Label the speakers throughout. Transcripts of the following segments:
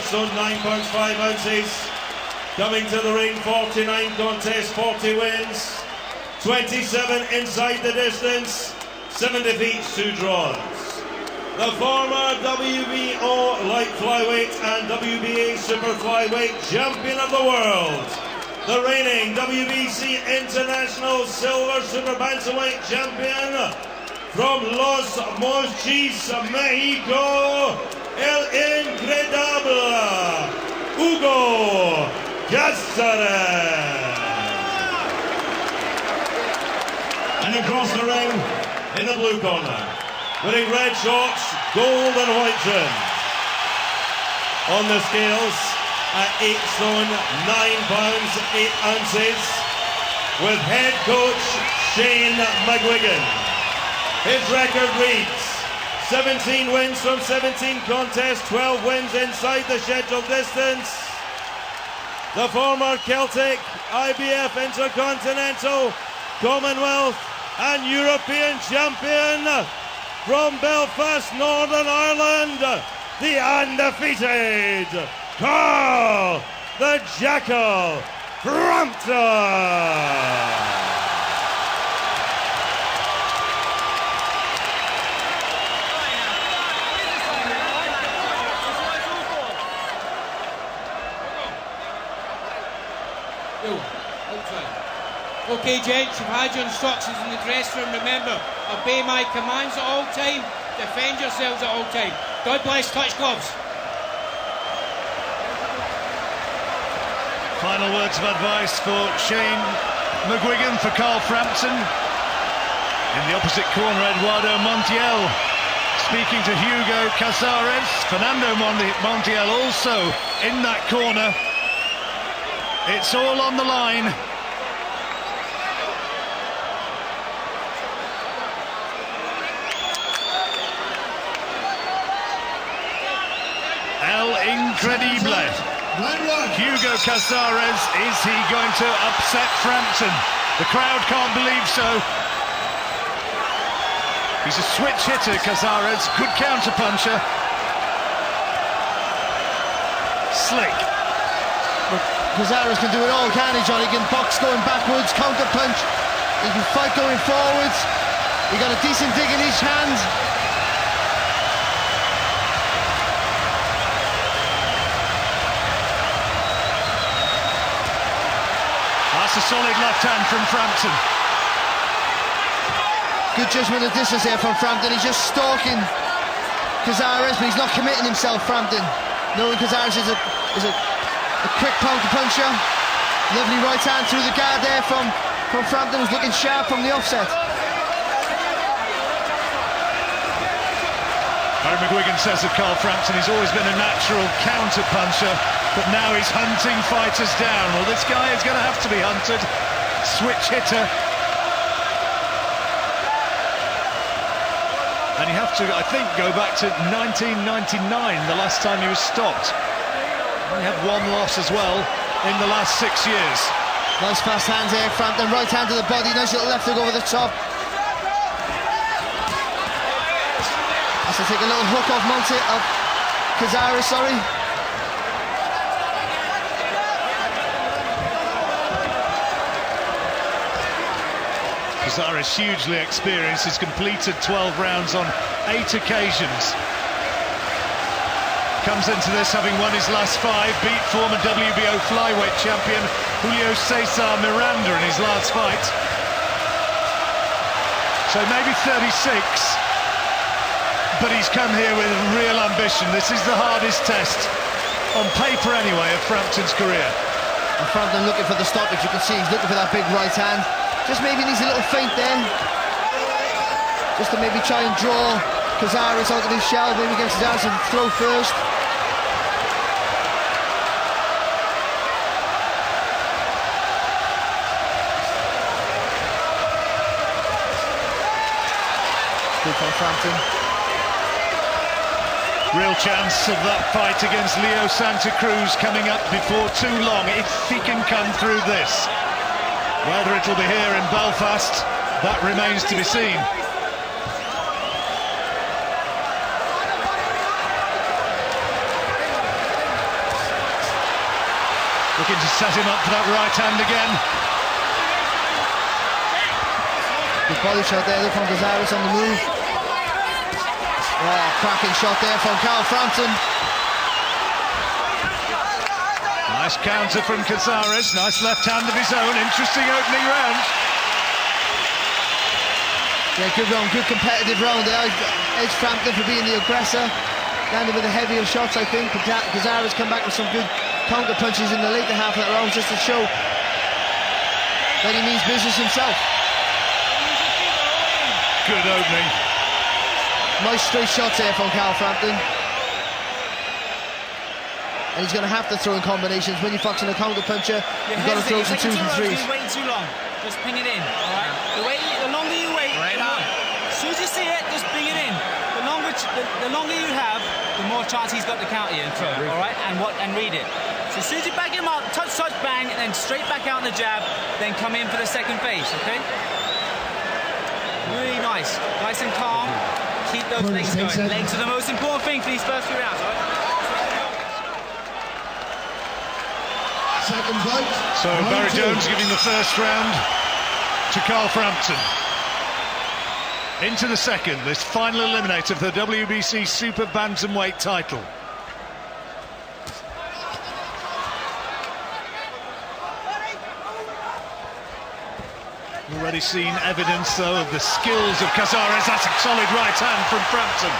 Speaker 1: stone 9 pounds 5 ounces. Coming to the ring, 49 contests, 40 wins, 27 inside the distance, 7 defeats, 2 draws. The former WBO light flyweight and WBA super flyweight champion of the world. The reigning WBC International Silver Super Bantamweight champion from Los Mochis, Mexico, el incredible Hugo Cázares. And across the ring, in the blue corner, wearing red shorts, gold and white trim. On the scales, at 8 stone, 9 pounds, 8 ounces, with head coach Shane McGuigan. His record reads 17 wins from 17 contests, 12 wins inside the scheduled distance. The former Celtic, IBF Intercontinental, Commonwealth and European champion from Belfast, Northern Ireland, the undefeated Carl the Jackal Frampton.
Speaker 2: Okay, gents, you've had your instructions in the dressing room. Remember, obey my commands at all time. Defend yourselves at all time. God bless. Touch gloves.
Speaker 3: Final words of advice for Shane McGuigan for Carl Frampton. In the opposite corner, Eduardo Montiel speaking to Hugo Cázares. Fernando Montiel also in that corner. It's all on the line. El Incredible. Hugo Cázares, is he going to upset Frampton? The crowd can't believe so. He's a switch hitter, Cázares, good counter-puncher. Slick.
Speaker 4: Cázares can do it all, can he, John? He can box going backwards, counter-punch. He can fight going forwards. He got a decent dig in each hand.
Speaker 3: That's a solid left hand from Frampton.
Speaker 4: Good judgment of distance here from Frampton. He's just stalking Cázares, but he's not committing himself, Frampton. Knowing Cázares is a quick counter-puncher. Lovely right hand through the guard there from Frampton, who's looking sharp from the offset.
Speaker 3: Barry McGuigan says of Carl Frampton, he's always been a natural counter-puncher, but now he's hunting fighters down. Well, this guy is going to have to be hunted. Switch hitter. And you have to, I think, go back to 1999, the last time he was stopped. He had one loss as well in the last 6 years.
Speaker 4: Nice fast hands here, Frampton. Right hand to the body, nice little left hook over the top. Has to take a little hook off Cázares, sorry.
Speaker 3: Cázares, hugely experienced, has completed 12 rounds on 8 occasions. Comes into this having won his last 5, beat former WBO flyweight champion Julio Cesar Miranda in his last fight. So maybe 36, but he's come here with real ambition. This is the hardest test, on paper anyway, of Frampton's career.
Speaker 4: And Frampton looking for the stoppage. You can see he's looking for that big right hand. Just maybe needs a little feint there, just to maybe try and draw Cázares out of his shell. Maybe get Cázares to throw first. Good for Frampton.
Speaker 3: Real chance of that fight against Leo Santa Cruz coming up before too long, if he can come through this. Whether it'll be here in Belfast, that remains to be seen. Looking to set him up for that right hand again.
Speaker 4: Good body shot there from Cázares on the move. Oh, cracking shot there from Frampton.
Speaker 3: Nice counter from Cázares. Nice left hand of his own. Interesting opening round.
Speaker 4: Yeah, good round, good competitive round there. Edge Frampton for being the aggressor. Landed with the heavier shots, I think. Cázares come back with some good counter punches in the later half of that round just to show that he means business himself.
Speaker 3: Good opening.
Speaker 4: Nice straight shots there from Frampton. And he's going to have to throw in combinations. When you're foxing a counter puncher, you've got to throw some 2s and 3s.
Speaker 5: You're waiting too long. Just ping it in, all right? The longer you wait, as soon as you see it, just ping it in. The longer you have, the more chance he's got to counter you and throw, all right? And read it. So as soon as you back him up, touch, bang, and then straight back out in the jab, then come in for the second phase, okay? Really nice. Nice and calm. Keep those legs going. Legs are the most important thing for these first few rounds, all right?
Speaker 3: So Barry Jones giving the first round to Carl Frampton. Into the second, this final eliminator of the WBC Super Bantamweight title. Already seen evidence, though, of the skills of Cázares. That's a solid right hand from Frampton.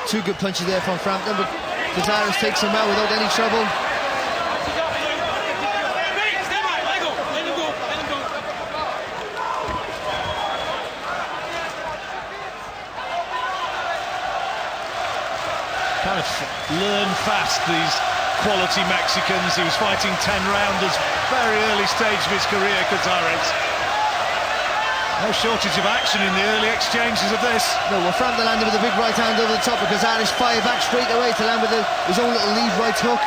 Speaker 4: Two good punches there from Frampton, but Cázares takes him out without any trouble.
Speaker 3: Kind of learn fast, these quality Mexicans. He was fighting 10-rounders very early stage of his career, Cázares. No shortage of action in the early exchanges of this.
Speaker 4: No, well, Frampton landed with a big right hand over the top, but Cázares fired back straight away to land with his own little lead right hook.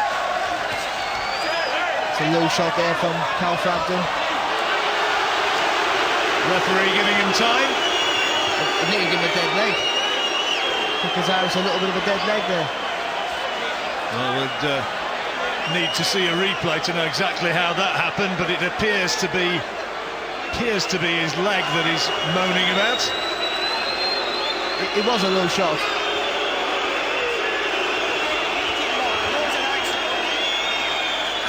Speaker 4: It's a low shot there from Carl Frampton.
Speaker 3: Referee giving him time.
Speaker 4: I think he gave him a dead leg. Cázares a little bit of a dead leg there.
Speaker 3: Well, we'd need to see a replay to know exactly how that happened, but it appears to be his leg that he's moaning about.
Speaker 4: It was a low shot.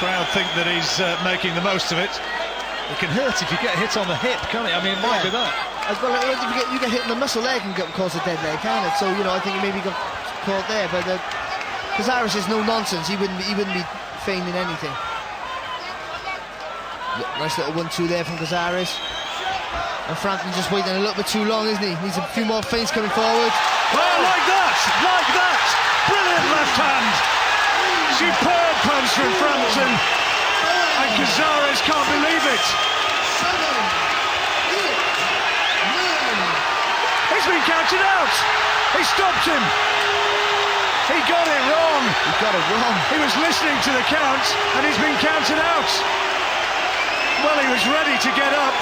Speaker 3: Crowd think that he's making the most of it. It can hurt if you get hit on the hip, can't it? I mean, it might be that.
Speaker 4: As well, if you get hit in the muscle leg and cause a dead leg, can't it? So, you know, I think he maybe got caught there, but Cázares is no nonsense. He wouldn't be feigning anything. Nice little 1-2 there from Cázares. And Frampton just waiting a little bit too long, isn't he? Needs a few more feints coming forward.
Speaker 3: Oh, like that! Brilliant left hand. Superb punch from Frampton. And Cázares can't believe it. He's been counted out. He stopped him. He got it wrong.
Speaker 4: He got it wrong.
Speaker 3: He was listening to the count, and he's been counted out. Well, he was ready to get up,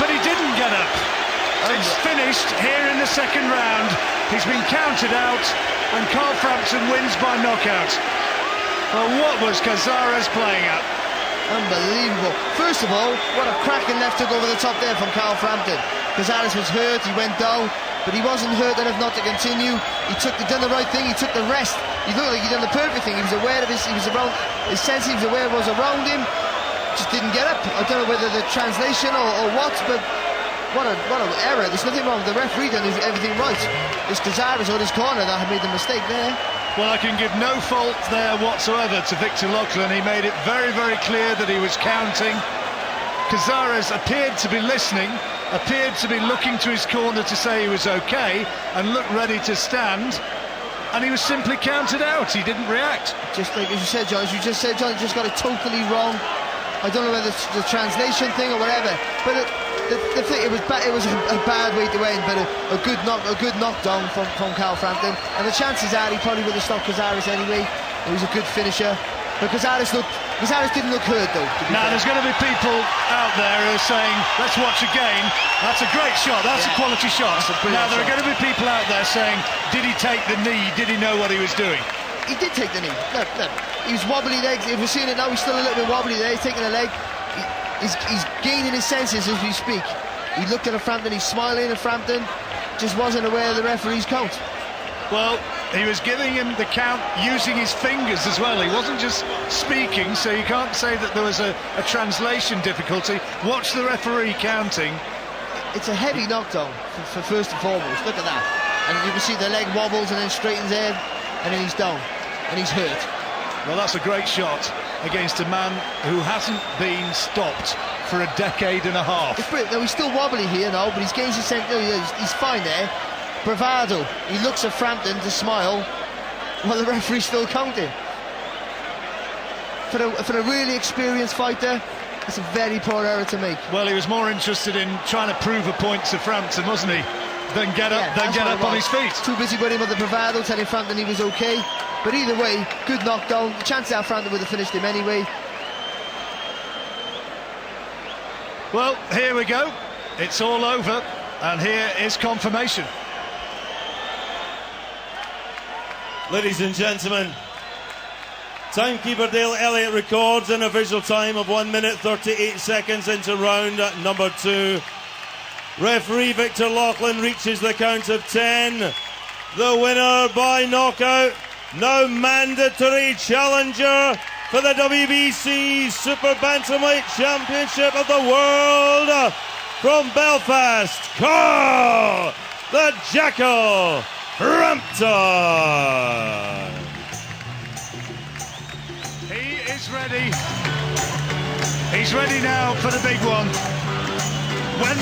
Speaker 3: but he didn't get up. It's finished here in the second round. He's been counted out, and Carl Frampton wins by knockout. Well, what was Cázares playing at?
Speaker 4: Unbelievable. First of all, what a cracking left hook over the top there from Carl Frampton. Cázares was hurt, he went down, but he wasn't hurt enough not to continue. He done the right thing, he took the rest. He looked like he done the perfect thing. He was aware of his sense, he was aware of what was around him. Just didn't get up. I don't know whether the translation or what, but what an error. There's nothing wrong. The referee done everything right. It's Cázares or his corner that had made the mistake there.
Speaker 3: Well, I can give no fault there whatsoever to Victor Lachlan. He made it very, very clear that he was counting. Cázares appeared to be listening, appeared to be looking to his corner to say he was okay, and looked ready to stand, and he was simply counted out. He didn't react.
Speaker 4: Just like as you said, John, you just got it totally wrong. I don't know whether it's the translation thing or whatever, but the thing, it was a bad way to end, but a good knockdown from Carl Frampton, and the chances are he probably would have stopped Cázares anyway. He was a good finisher, but Cázares didn't look hurt though.
Speaker 3: Now there's going to be people out there who are saying, let's watch again. That's a great shot. That's a quality shot. Now there are going to be people out there saying, did he take the knee? Did he know what he was doing?
Speaker 4: he did take the knee. Look, he was wobbly legs. If we're seeing it now, he's still a little bit wobbly there. He's taking a leg. He's gaining his senses as we speak. He looked at Frampton, he's smiling at Frampton, just wasn't aware of the referee's count.
Speaker 3: Well, he was giving him the count using his fingers as well. He wasn't just speaking, so you can't say that there was a translation difficulty. Watch the referee counting.
Speaker 4: It's a heavy knockdown for first and foremost. Look at that. And you can see the leg wobbles and then straightens in, and then he's down, and he's hurt.
Speaker 3: Well, that's a great shot against a man who hasn't been stopped for a decade and a half.
Speaker 4: It's brilliant. Now, he's still wobbly here now, but he's gained his sense. He's fine there. Bravado. He looks at Frampton to smile while the referee's still counting. For a really experienced fighter, it's a very poor error to make.
Speaker 3: Well, he was more interested in trying to prove a point to Frampton, wasn't he, than get up on his feet.
Speaker 4: Too busy worrying about the bravado, telling Frampton he was okay. But either way, good knockdown. The chance that Frampton would have finished him anyway.
Speaker 3: Well, here we go. It's all over, and here is confirmation.
Speaker 1: Ladies and gentlemen, timekeeper Dale Elliott records an official time of 1 minute 38 seconds into round number 2. Referee Victor Laughlin reaches the count of 10. The winner by knockout, now mandatory challenger for the WBC Super Bantamweight Championship of the World, from Belfast, Carl the Jackal Frampton.
Speaker 3: He is ready. He's ready now for the big one.